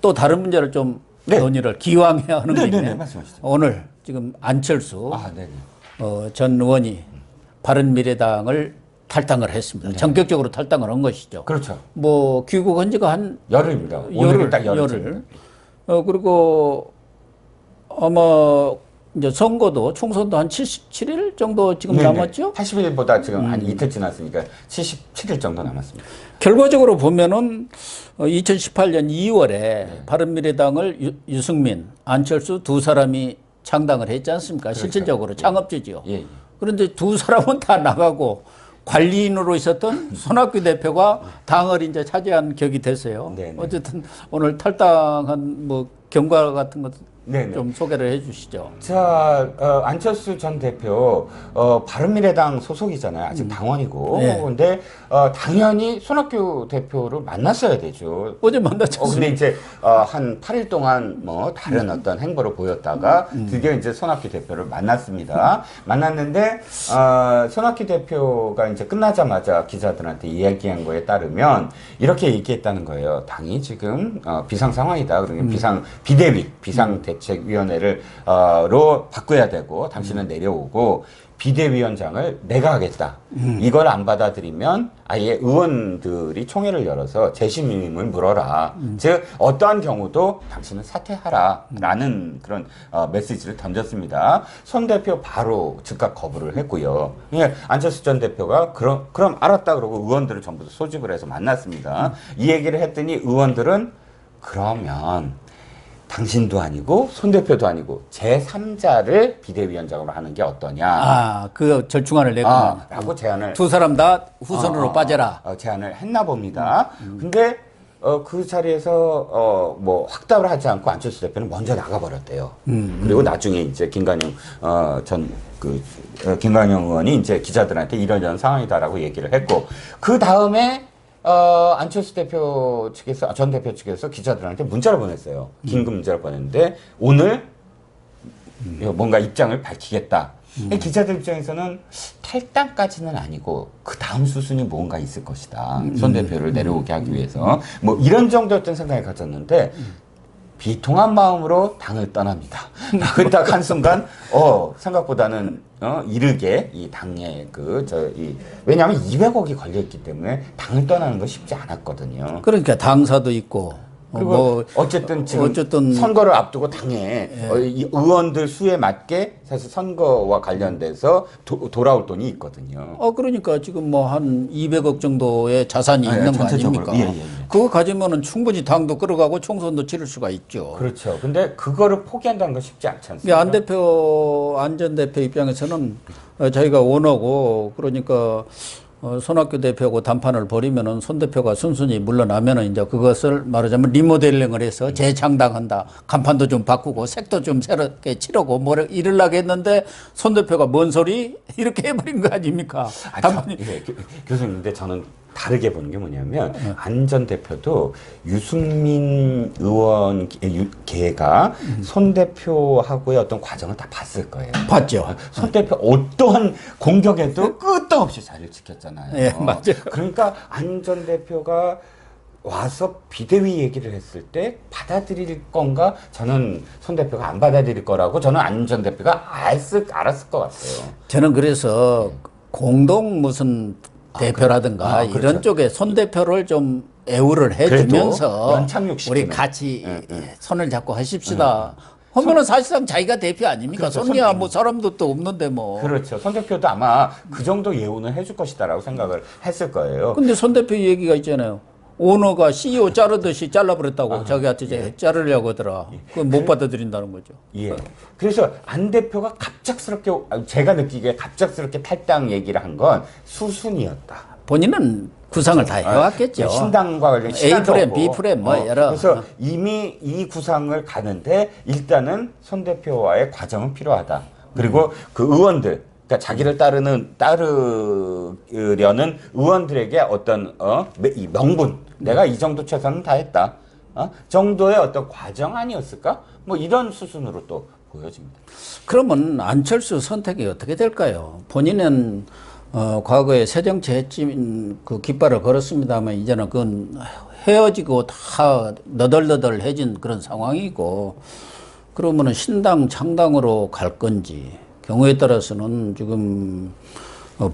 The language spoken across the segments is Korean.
또 다른 문제를 좀 네. 논의를 기왕해야 하는 게 있네요. 말씀하시죠. 오늘 지금 안철수 전 의원이 바른미래당을 탈당을 했습니다. 네. 전격적으로 탈당을 한 것이죠. 그렇죠. 뭐 귀국한 지가 한 열흘입니다. 오늘이 딱 열흘. 그리고 아마 이제 선거도 총선도 한 77일 정도 지금 남았죠? 80일보다 지금 한 이틀 지났으니까 77일 정도 남았습니다. 결과적으로 보면은 2018년 2월에 바른미래당을 유승민, 안철수 두 사람이 창당을 했지 않습니까? 그렇죠. 실질적으로 창업주죠. 예. 그런데 두 사람은 다 나가고 관리인으로 있었던 손학규 대표가 당을 이제 차지한 격이 됐어요. 네네. 어쨌든 오늘 탈당한 뭐 경과 같은 것 네네. 좀 소개를 해 주시죠. 자, 안철수 전 대표, 바른미래당 소속이잖아요. 아직 당원이고. 네. 근데, 당연히 손학규 대표를 만났어야 되죠. 어제 만났죠. 근데 이제, 한 8일 동안 뭐, 다른 어떤 행보를 보였다가, 드디어 이제 손학규 대표를 만났습니다. 만났는데, 손학규 대표가 이제 끝나자마자 기자들한테 이야기한 거에 따르면, 이렇게 얘기했다는 거예요. 당이 지금, 비상 상황이다. 그러니까 비상대책위원회를 로 바꿔야 되고 당신은 내려오고 비대위원장을 내가 하겠다. 이걸 안 받아들이면 아예 의원들이 총회를 열어서 재심임을 물어라. 즉 어떠한 경우도 당신은 사퇴하라 라는 그런 메시지를 던졌습니다. 손 대표 바로 즉각 거부를 했고요. 안철수 전 대표가 그럼 알았다 그러고 의원들을 전부 소집을 해서 만났습니다. 이 얘기를 했더니 의원들은 그러면 당신도 아니고 손 대표도 아니고 제3자를 비대위원장으로 하는 게 어떠냐. 그 절충안을 냈구나. 라고 제안을. 두 사람 다 후선으로 빠져라. 제안을 했나 봅니다. 근데 그 자리에서 뭐 확답을 하지 않고 안철수 대표는 먼저 나가버렸대요. 그리고 나중에 이제 김관영 김관영 의원이 이제 기자들한테 이런 상황이다라고 얘기를 했고 그 다음에 안철수 대표 측에서, 전 대표 측에서 기자들한테 문자를 보냈어요. 긴급 문자를 보냈는데, 오늘 뭔가 입장을 밝히겠다. 기자들 입장에서는 탈당까지는 아니고, 그 다음 수순이 뭔가 있을 것이다. 손 대표를 내려오게 하기 위해서. 뭐 이런 정도였던 생각을 가졌는데, 비통한 마음으로 당을 떠납니다. 라고 딱 한순간, 생각보다는, 이르게 이 당의 왜냐하면 200억이 걸려있기 때문에 당을 떠나는 건 쉽지 않았거든요. 그러니까 당사도 있고. 그리고 어쨌든 지금 선거를 앞두고 당에 이 의원들 수에 맞게 사실 선거와 관련돼서 돌아올 돈이 있거든요. 그러니까 지금 뭐 한 200억 정도의 자산이 있는 거 아닙니까? 예. 그거 가지면은 충분히 당도 끌어가고 총선도 치를 수가 있죠. 그렇죠. 근데 그거를 포기한다는 건 쉽지 않지 않습니까? 안 전 대표 입장에서는 자기가 원하고 그러니까 손학규 대표하고 담판을 벌이면은 손 대표가 순순히 물러나면은 이제 그것을 말하자면 리모델링을 해서 재창당한다. 간판도 좀 바꾸고 색도 좀 새롭게 칠하고 이러려고 했는데 손 대표가 뭔 소리? 이렇게 해버린 거 아닙니까? 교수님, 근데 저는 다르게 보는 게 뭐냐면 안 전 대표도 유승민 의원 걔가 손 대표하고의 어떤 과정을 다 봤을 거예요. 봤죠. 손 대표 어떠한 공격에도 끄떡 없이 자리를 지켰잖아요. 예, 맞아요. 그러니까 안 전 대표가 와서 비대위 얘기를 했을 때 받아들일 건가? 저는 손 대표가 안 받아들일 거라고 저는 안 전 대표가 알았을 것 같아요. 저는 그래서 공동 무슨 대표라든가 이런 그렇죠. 쪽에 손 대표를 좀 애우를 해주면서 우리 같이 손을 잡고 하십시다. 하면은 사실상 자기가 대표 아닙니까? 그렇죠. 손이야 뭐 사람도 또 없는데 뭐. 그렇죠. 손 대표도 아마 그 정도 예우는 해줄 것이다라고 생각을 했을 거예요. 근데 손 대표 얘기가 있잖아요. 오너가 CEO 자르듯이 잘라버렸다고 자기한테 자르려고 하더라. 그건 못 받아들인다는 거죠. 예. 그래서 안 대표가 갑작스럽게, 제가 느끼기에 갑작스럽게 탈당 얘기를 한 건 수순이었다. 본인은 구상을 다 해왔겠죠. 신당과 관련 A 프레임, B 프레임 뭐 여러. 그래서 이미 이 구상을 가는데 일단은 손 대표와의 과정은 필요하다. 그리고 그 의원들, 그러니까 자기를 따르려는 의원들에게 어떤 이 명분, 내가 이 정도 최선은 다했다. 정도의 어떤 과정 아니었을까? 뭐 이런 수순으로 또 보여집니다. 그러면 안철수 선택이 어떻게 될까요? 본인은 과거에 새정치 했지 그 깃발을 걸었습니다만 이제는 그건 헤어지고 다 너덜너덜해진 그런 상황이고 그러면은 신당 창당으로 갈 건지 경우에 따라서는 지금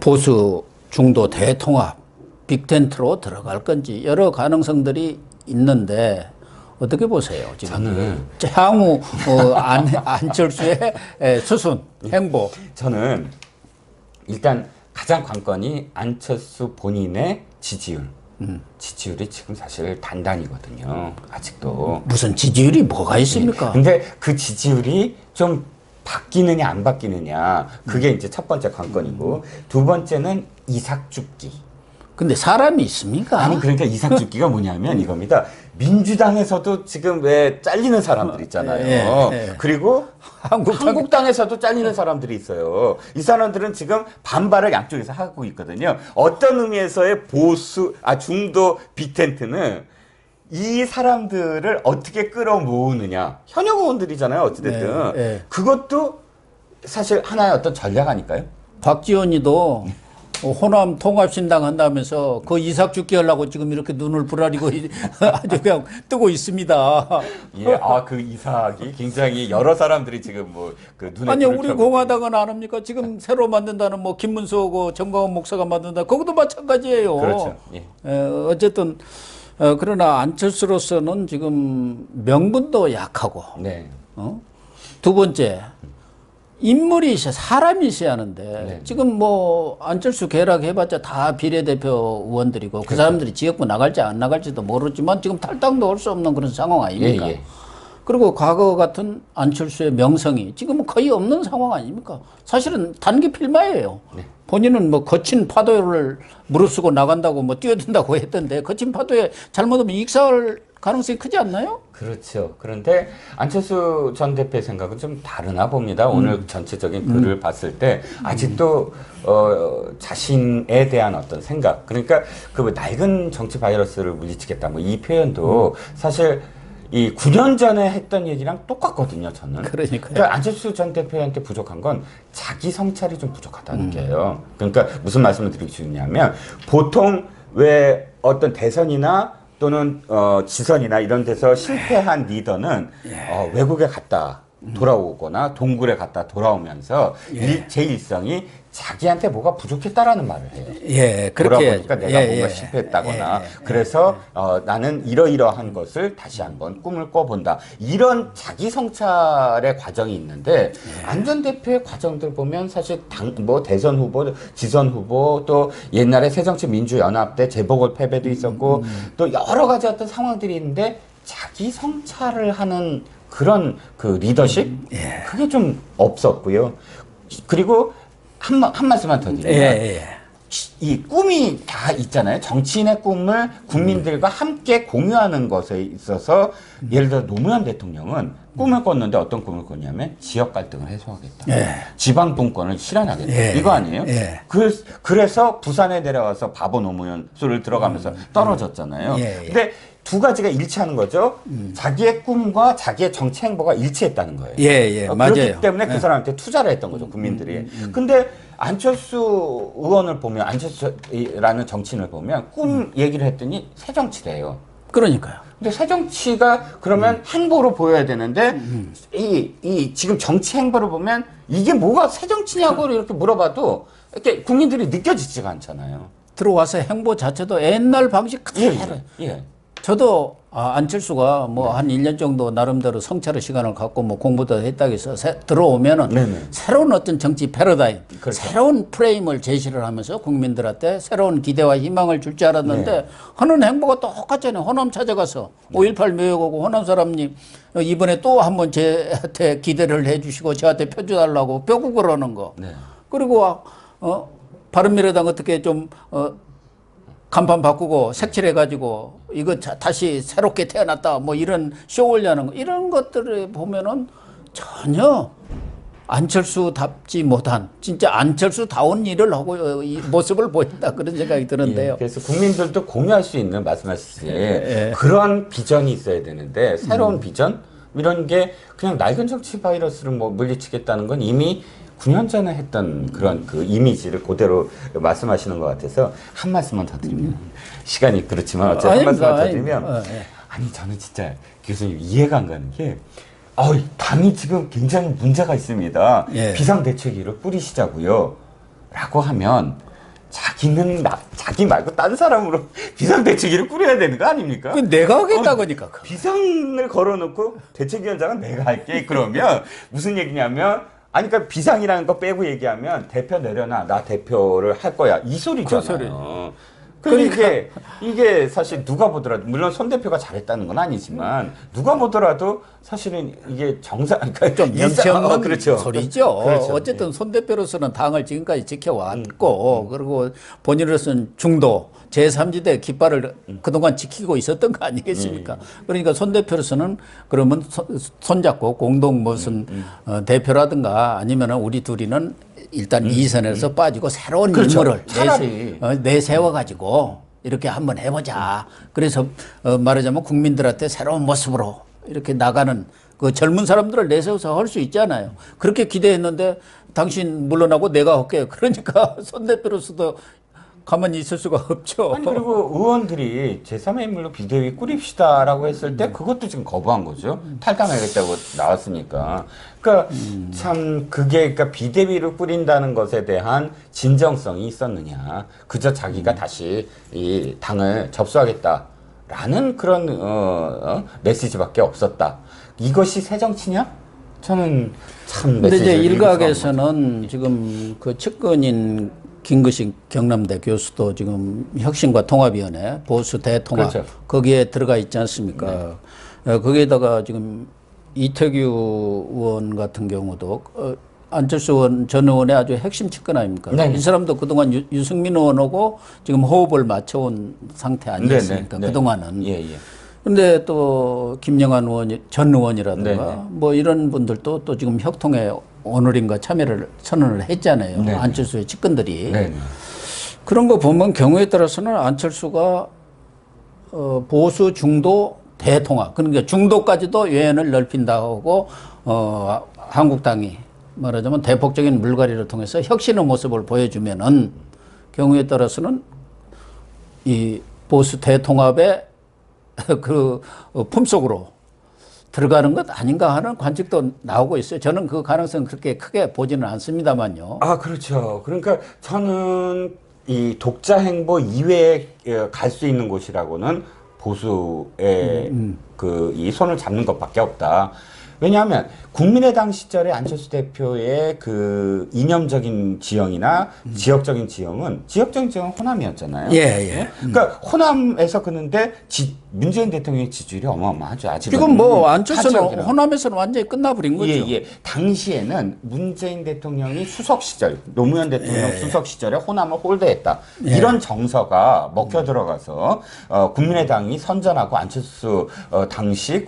보수 중도 대통합 빅텐트로 들어갈 건지 여러 가능성들이 있는데 어떻게 보세요? 지금 저는 향후 안철수의 수순 행보. 저는 일단 가장 관건이 안철수 본인의 지지율. 지지율이 지금 사실 단단이거든요. 아직도. 무슨 지지율이 뭐가 있습니까? 근데 그 지지율이 좀 바뀌느냐 안 바뀌느냐 그게 이제 첫 번째 관건이고 두 번째는 이삭 죽기. 근데 사람이 있습니까? 아니 그러니까 이삭 죽기가 뭐냐면 이겁니다. 민주당에서도 지금 왜 잘리는 사람들 있잖아요. 예. 그리고 한국당에서도 잘리는 사람들이 있어요. 이 사람들은 지금 반발을 양쪽에서 하고 있거든요. 어떤 의미에서의 중도 빅텐트는 이 사람들을 어떻게 끌어모으느냐. 현역 의원들이잖아요. 어찌됐든. 네. 그것도 사실 하나의 어떤 전략 아닐까요? 박지원이도 호남 통합신당 한다면서 그 이삭 죽기 하려고 지금 이렇게 눈을 부라리고 아주 그냥 뜨고 있습니다. 예, 그 이삭이 굉장히 여러 사람들이 지금 그 눈에 아니 불을 우리 켜고 공화당은 안 합니까? 지금 새로 만든다는 뭐 김문수하고 정광훈 목사가 만든다. 그것도 마찬가지예요. 그렇죠. 예. 어쨌든 그러나 안철수로서는 지금 명분도 약하고 네. 두 번째 인물이 있어야 사람이 있어야 하는데 네. 지금 뭐 안철수 개락해봤자 다 비례대표 의원들이고 그 사람들이 지역구 나갈지 안 나갈지도 모르지만 지금 탈당도 할 수 없는 그런 상황 아닙니까? 예. 그리고 과거 같은 안철수의 명성이 지금은 거의 없는 상황 아닙니까? 사실은 단기 필마예요. 네. 본인은 뭐 거친 파도를 무릅쓰고 나간다고 뭐 뛰어든다고 했던데 거친 파도에 잘못하면 익사할 가능성이 크지 않나요? 그렇죠. 그런데 안철수 전 대표의 생각은 좀 다르나 봅니다. 오늘 전체적인 글을 봤을 때 아직도 자신에 대한 어떤 생각, 그러니까 그 낡은 정치 바이러스를 물리치겠다 뭐 이 표현도 사실 이 9년 전에 했던 얘기랑 똑같거든요, 저는. 그러니까 안철수 전 대표한테 부족한 건 자기 성찰이 좀 부족하다는 게요. 그러니까 무슨 말씀을 드리고 싶냐면 보통 왜 어떤 대선이나 또는 지선이나 이런 데서 실패한 리더는 외국에 갔다 돌아오거나 동굴에 갔다 돌아오면서 제 일성이 자기한테 뭐가 부족했다라는 말을 해요. 예, 그렇게 돌아보니까 내가 뭔가 실패했다거나 그래서 나는 이러이러한 것을 다시 한번 꿈을 꿔본다. 이런 자기 성찰의 과정이 있는데 안 전 대표의 과정들 보면 사실 대선 후보, 지선 후보 또 옛날에 새정치민주연합 때 재보궐 패배도 있었고 또 여러 가지 어떤 상황들이 있는데 자기 성찰을 하는 그런 그 리더십 그게 좀 없었고요. 그리고 한 말씀만 더 드리면 이 꿈이 다 있잖아요. 정치인의 꿈을 국민들과 함께 공유하는 것에 있어서 예를 들어 노무현 대통령은 꿈을 꿨는데 어떤 꿈을 꿨냐면 지역 갈등을 해소하겠다. 지방 분권을 실현하겠다. 이거 아니에요? 그래서 부산에 내려와서 바보 노무현 소리를 들어가면서 떨어졌잖아요. 근데 두 가지가 일치하는 거죠. 자기의 꿈과 자기의 정치 행보가 일치했다는 거예요. 맞아요. 그렇기 때문에 그 사람한테 투자를 했던 거죠, 국민들이. 근데 안철수 의원을 보면, 안철수라는 정치인을 보면 꿈 얘기를 했더니 새정치래요. 그러니까요. 근데 새정치가 그러면 행보로 보여야 되는데, 지금 정치 행보를 보면 이게 뭐가 새정치냐고 이렇게 물어봐도 이렇게 국민들이 느껴지지가 않잖아요. 들어와서 행보 자체도 옛날 방식 그대로. 저도 안철수가 뭐 한 1년 정도 나름대로 성찰의 시간을 갖고 뭐 공부도 했다고 해서 들어오면은 새로운 어떤 정치 패러다임, 새로운 프레임을 제시를 하면서 국민들한테 새로운 기대와 희망을 줄 줄 알았는데 하는 행보가 똑같잖아요. 호남 찾아가서 5.18 묘역하고 호남 사람님 이번에 또 한번 저한테 기대를 해주시고 저한테 표주달라고 뼈국을 하는 거. 그리고 바른미래당 어떻게 좀 간판 바꾸고 색칠해가지고 이거 다시 새롭게 태어났다 뭐 이런 쇼 올려는 거 이런 것들을 보면은 전혀 안철수답지 못한 진짜 안철수다운 일을 하고 이 모습을 보인다 그런 생각이 드는데요. 그래서 국민들도 공유할 수 있는 말씀하시지 그런 비전이 있어야 되는데 새로운 비전 이런 게 그냥 낡은 정치 바이러스를 뭐 물리치겠다는 건 이미 9년 전에 했던 그런 그 이미지를 그대로 말씀하시는 것 같아서 한 말씀만 더 드리면 시간이 그렇지만 어쨌든 한 말씀만 더 드리면 아니 저는 진짜 교수님 이해가 안 가는 게 당이 지금 굉장히 문제가 있습니다. 예. 비상대책위를 꾸리시자고요. 라고 하면 자기는 자기 말고 딴 사람으로 비상대책위를 꾸려야 되는 거 아닙니까? 그 내가 하겠다고 하니까. 비상을 걸어놓고 대책위원장은 내가 할게. 그러면 무슨 얘기냐면 아니 그러니까 비상이라는 거 빼고 얘기하면 대표 내려놔. 나 대표를 할 거야. 이 소리잖아요. 그러니까 이게 사실 누가 보더라도 물론 손 대표가 잘했다는 건 아니지만 누가 보더라도 사실은 이게 그러니까 좀 염치 없는 그렇죠. 소리죠. 그렇죠. 어쨌든 손 대표로서는 당을 지금까지 지켜왔고 그리고 본인으로서는 중도 제3지대 깃발을 그동안 지키고 있었던 거 아니겠습니까? 그러니까 손 대표로서는 그러면 손잡고 공동 무슨 대표라든가 아니면은 우리 둘이는 일단 이 선에서 빠지고 새로운 그렇죠. 인물을 차라리. 내세워가지고 이렇게 한번 해보자. 그래서 말하자면 국민들한테 새로운 모습으로 이렇게 나가는 그 젊은 사람들을 내세워서 할 수 있잖아요. 그렇게 기대했는데 당신 물러나고 내가 할게. 그러니까 손 대표로서도 가만히 있을 수가 없죠. 아니 그리고 의원들이 제3의 인물로 비대위 꾸립시다라고 했을 때 그것도 지금 거부한 거죠. 탈당하겠다고 나왔으니까. 그러니까 참 그게 그러니까 비대위를 꾸린다는 것에 대한 진정성이 있었느냐. 그저 자기가 다시 이 당을 접수하겠다라는 그런 메시지밖에 없었다. 이것이 새 정치냐? 저는 참 근데 이제 메시지를 일각에서는 지금 그 측근인 김구식 경남대 교수도 지금 혁신과 통합위원회 보수 대통합 그렇죠. 거기에 들어가 있지 않습니까? 거기에다가 지금 이태규 의원 같은 경우도 안철수 전 의원의 아주 핵심 측근 아닙니까? 네네. 이 사람도 그동안 유승민 의원하고 지금 호흡을 맞춰온 상태 아니었습니까? 네네. 그동안은. 예. 근데 또 김영환 전 의원이라든가 네네. 뭐 이런 분들도 또 지금 혁통에 오늘인가 참여를 선언을 했잖아요. 네네. 안철수의 측근들이. 네네. 그런 거 보면 경우에 따라서는 안철수가 보수 중도 대통합 그러니까 중도까지도 외연을 넓힌다고 한국당이 말하자면 대폭적인 물갈이를 통해서 혁신의 모습을 보여주면은 경우에 따라서는 이 보수 대통합의 그 품속으로 들어가는 것 아닌가 하는 관측도 나오고 있어요. 저는 그 가능성 그렇게 크게 보지는 않습니다만요. 아, 그렇죠. 그러니까 저는 이 독자 행보 이외에 갈 수 있는 곳이라고는 보수의 그 이 손을 잡는 것밖에 없다. 왜냐하면 국민의당 시절에 안철수 대표의 그 이념적인 지형이나 지역적인 지형은 호남이었잖아요. 예. 그러니까 호남에서 그런데 문재인 대통령의 지지율이 어마어마하죠. 아직은. 지금 뭐 안철수는 지역이라. 호남에서는 완전히 끝나버린 거죠. 예. 당시에는 문재인 대통령이 수석 시절, 노무현 대통령 수석 시절에 호남을 홀대했다. 이런 정서가 먹혀 들어가서 국민의당이 선전하고 안철수 당시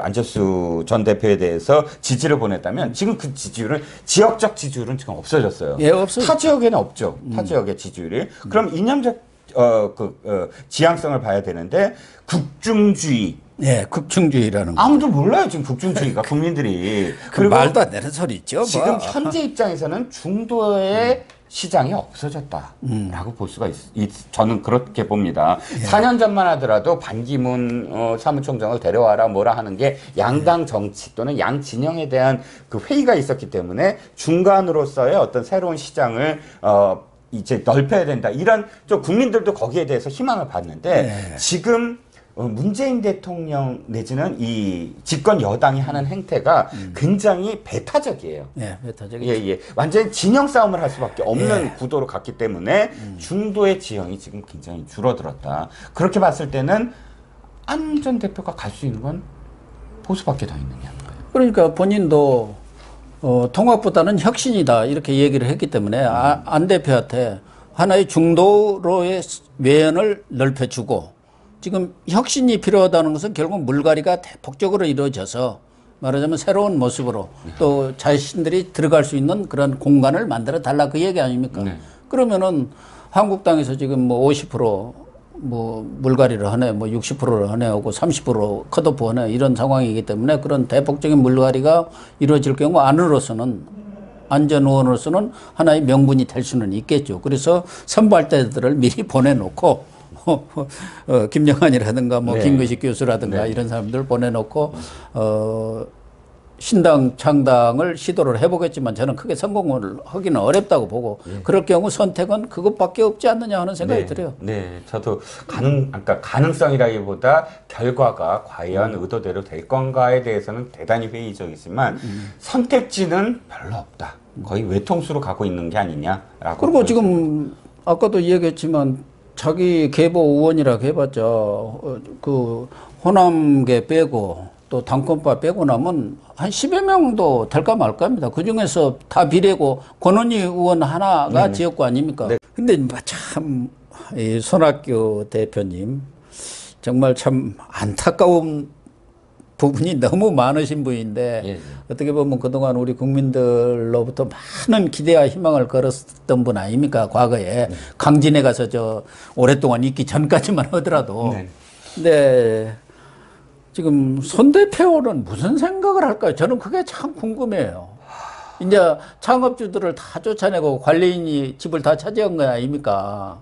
안철수 전 대표에 대해서 지지를 보냈다면 지금 그 지지율은 지역적 지지율은 지금 없어졌어요. 예, 없어요. 타 지역에는 없죠. 타 지역의 지지율이. 그럼 이념적 지향성을 봐야 되는데 국중주의. 예, 극중주의라는 거. 아무도 몰라요 지금 국중주의가 국민들이. 그 말도 안 되는 소리죠. 지금 뭐. 현재 입장에서는 중도의 시장이 없어졌다라고 볼 수가 저는 그렇게 봅니다. 4년 전만 하더라도 반기문 사무총장을 데려와라 뭐라 하는 게 양당 정치 또는 양 진영에 대한 그 회의가 있었기 때문에 중간으로서의 어떤 새로운 시장을 이제 넓혀야 된다. 이런 좀 국민들도 거기에 대해서 희망을 봤는데 지금 문재인 대통령 내지는 이 집권 여당이 하는 행태가 굉장히 배타적이에요. 예, 배타적이죠. 예. 완전히 진영 싸움을 할 수밖에 없는 구도로 갔기 때문에 중도의 지형이 지금 굉장히 줄어들었다. 그렇게 봤을 때는 안 전 대표가 갈 수 있는 건 보수밖에 더 있느냐. 그러니까 본인도 통합보다는 혁신이다 이렇게 얘기를 했기 때문에 안 대표한테 하나의 중도로의 외연을 넓혀주고 지금 혁신이 필요하다는 것은 결국 물갈이가 대폭적으로 이루어져서 말하자면 새로운 모습으로 또 자신들이 들어갈 수 있는 그런 공간을 만들어 달라 그 얘기 아닙니까? 네. 그러면은 한국당에서 지금 뭐 50% 뭐 물갈이를 하네, 뭐 60%를 하네 하고 30% 컷오프 하네 이런 상황이기 때문에 그런 대폭적인 물갈이가 이루어질 경우 안으로서는 안전 의원으로서는 하나의 명분이 될 수는 있겠죠. 그래서 선발대들을 미리 보내놓고 김영환이라든가 뭐 네. 김근식 교수라든가 네. 이런 사람들 보내놓고 신당 창당을 시도를 해보겠지만 저는 크게 성공을 하기는 어렵다고 보고 그럴 경우 선택은 그것밖에 없지 않느냐 하는 생각이 들어요. 네, 저도 아까 가능성이라기보다 결과가 과연 의도대로 될 건가에 대해서는 대단히 회의적이지만 선택지는 별로 없다. 거의 외통수로 가고 있는 게 아니냐라고. 그리고 지금 아까도 얘기했지만 자기 계보 의원이라고 해봤자 그 호남계 빼고 또 당권파 빼고 나면 한 10여 명도 될까 말까입니다. 그 중에서 다 비례고 권은희 의원 하나가 지역구 아닙니까? 네. 근데 참, 이 손학규 대표님 정말 참 안타까운 부분이 너무 많으신 분인데 예. 어떻게 보면 그동안 우리 국민들로부터 많은 기대와 희망을 걸었던 분 아닙니까? 과거에 강진에 가서 저 오랫동안 있기 전까지만 하더라도. 네. 근데 지금 손 대표는 무슨 생각을 할까요? 저는 그게 참 궁금해요. 이제 창업주들을 다 쫓아내고 관리인이 집을 다 차지한 거 아닙니까?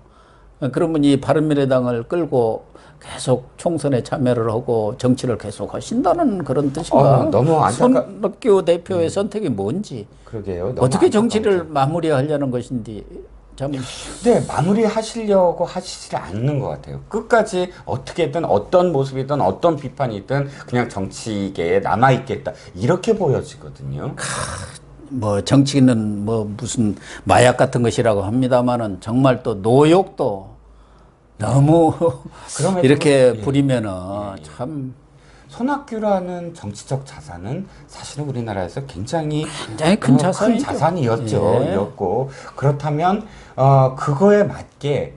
그러면 이 바른미래당을 끌고 계속 총선에 참여를 하고 정치를 계속 하신다는 그런 뜻인가? 너무 손학규 대표의 선택이 뭔지. 그러게요. 너무 어떻게 안타까워서. 정치를 마무리하려는 것인지 참. 네, 마무리 하시려고 하시지 않는 것 같아요. 끝까지 어떻게든 어떤 모습이든 어떤 비판이든 그냥 정치계에 남아있겠다. 이렇게 보여지거든요. 뭐 정치는 뭐 무슨 마약 같은 것이라고 합니다만은 정말 또 노욕도 너무 그럼에도 이렇게 예. 부리면은 참 손학규라는 정치적 자산은 사실은 우리나라에서 굉장히 큰 자산이죠. 큰 자산이었죠. 예. 였고 그렇다면 그거에 맞게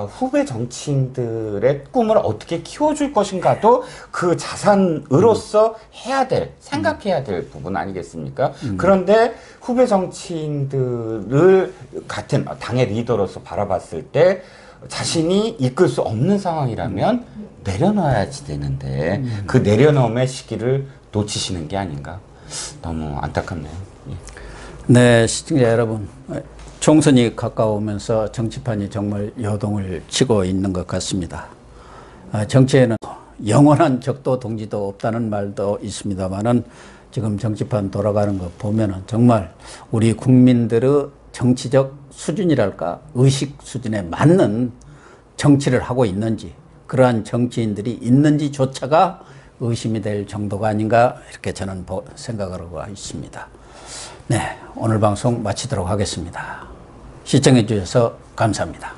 후배 정치인들의 꿈을 어떻게 키워줄 것인가도 그 자산으로서 해야 될, 생각해야 될 부분 아니겠습니까? 그런데 후배 정치인들을 같은 당의 리더로서 바라봤을 때 자신이 이끌 수 없는 상황이라면 내려놔야지 되는데 그 내려놓음의 시기를 놓치시는 게 아닌가. 너무 안타깝네요. 예. 네, 시청자 여러분, 총선이 가까우면서 정치판이 정말 요동을 치고 있는 것 같습니다. 정치에는 영원한 적도 동지도 없다는 말도 있습니다만은 지금 정치판 돌아가는 거 보면은 정말 우리 국민들의 정치적 수준이랄까 의식 수준에 맞는 정치를 하고 있는지 그러한 정치인들이 있는지조차가 의심이 될 정도가 아닌가 이렇게 저는 생각을 하고 있습니다. 네, 오늘 방송 마치도록 하겠습니다. 시청해 주셔서 감사합니다.